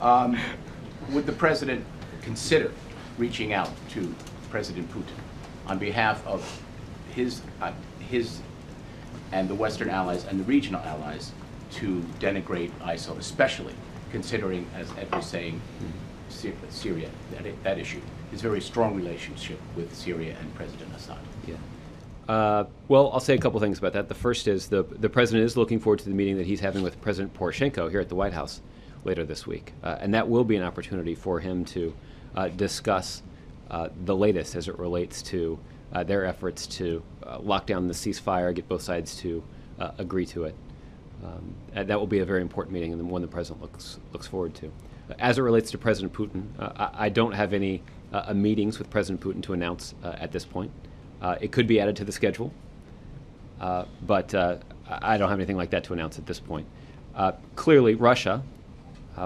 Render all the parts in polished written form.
Would the President consider reaching out to President Putin on behalf of his and the Western allies and the regional allies to denigrate ISIL, especially considering, as Ed was saying, Syria, that issue, his very strong relationship with Syria and President Assad? Yeah. Well, I'll say a couple things about that. The first is the President is looking forward to the meeting that he's having with President Poroshenko here at the White House later this week. And that will be an opportunity for him to discuss the latest as it relates to their efforts to lock down the ceasefire, get both sides to agree to it. And that will be a very important meeting and one the President looks forward to. As it relates to President Putin, I don't have any meetings with President Putin to announce at this point. It could be added to the schedule, but I don't have anything like that to announce at this point. Clearly, Russia,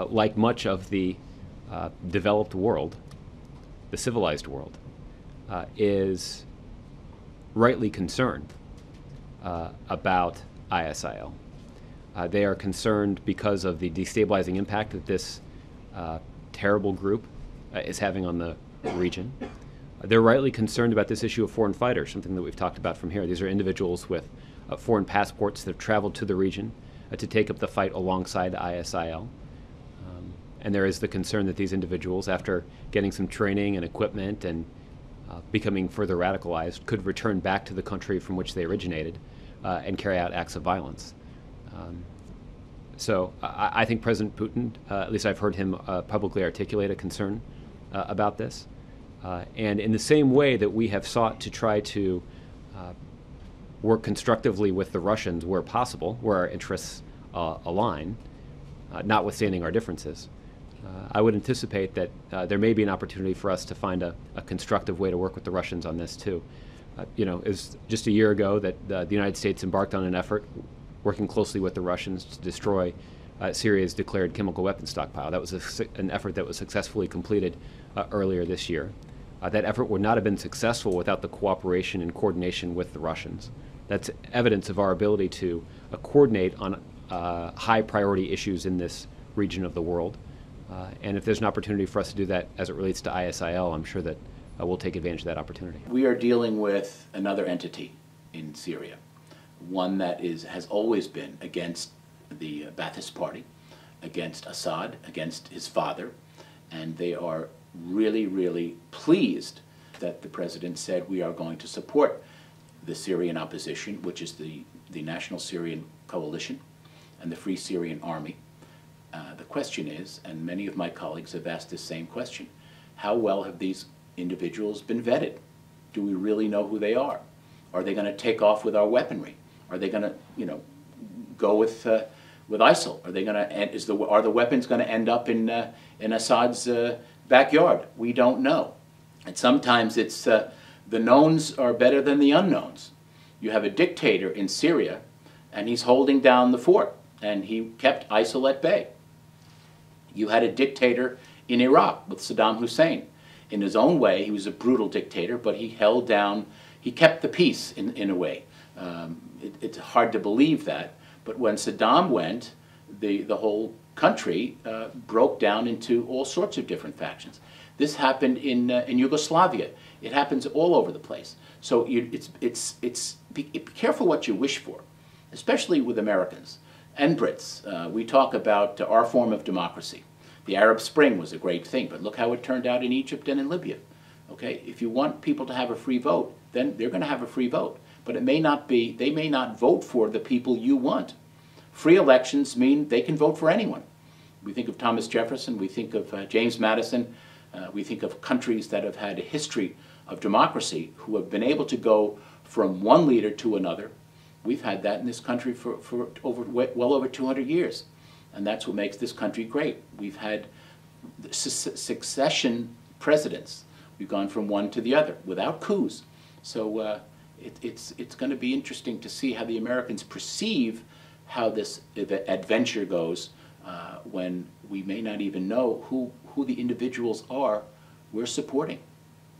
like much of the developed world, the civilized world, is rightly concerned about ISIL. They are concerned because of the destabilizing impact that this terrible group is having on the region. They're rightly concerned about this issue of foreign fighters, something that we've talked about from here. These are individuals with foreign passports that have traveled to the region to take up the fight alongside ISIL. And there is the concern that these individuals, after getting some training and equipment and becoming further radicalized, could return back to the country from which they originated and carry out acts of violence. So I think President Putin, at least I've heard him publicly articulate a concern about this. And in the same way that we have sought to try to work constructively with the Russians where possible, where our interests align, notwithstanding our differences, I would anticipate that there may be an opportunity for us to find a constructive way to work with the Russians on this too. You know, it was just a year ago that the United States embarked on an effort working closely with the Russians to destroy Syria's declared chemical weapons stockpile. That was an effort that was successfully completed earlier this year. That effort would not have been successful without the cooperation and coordination with the Russians. That's evidence of our ability to coordinate on high priority issues in this region of the world. And if there's an opportunity for us to do that as it relates to ISIL, I'm sure that we'll take advantage of that opportunity. We are dealing with another entity in Syria, one that has always been against the Ba'athist Party, against Assad, against his father, and they are really, really pleased that the President said we are going to support the Syrian opposition, which is the National Syrian Coalition and the Free Syrian Army. The question is, and many of my colleagues have asked this same question, how well have these individuals been vetted? Do we really know who they are? Are they going to take off with our weaponry? Are they going to, you know, go with ISIL? Are they going to? Are the weapons going to end up in Assad's backyard? We don't know. And sometimes it's the knowns are better than the unknowns. You have a dictator in Syria, and he's holding down the fort, and he kept ISIL at bay. You had a dictator in Iraq with Saddam Hussein. In his own way, he was a brutal dictator, but he held down, he kept the peace in a way. It's hard to believe that, but when Saddam went, the whole country broke down into all sorts of different factions. This happened in Yugoslavia. It happens all over the place. So be careful what you wish for, especially with Americans and Brits. We talk about our form of democracy. The Arab Spring was a great thing, but look how it turned out in Egypt and in Libya. Okay, if you want people to have a free vote, then they're going to have a free vote. But it may not be, they may not vote for the people you want. Free elections mean they can vote for anyone. We think of Thomas Jefferson, we think of James Madison, we think of countries that have had a history of democracy who have been able to go from one leader to another. We've had that in this country for well over 200 years. And that's what makes this country great. We've had succession presidents. We've gone from one to the other without coups. So it's going to be interesting to see how the Americans perceive how this adventure goes when we may not even know who the individuals are we're supporting.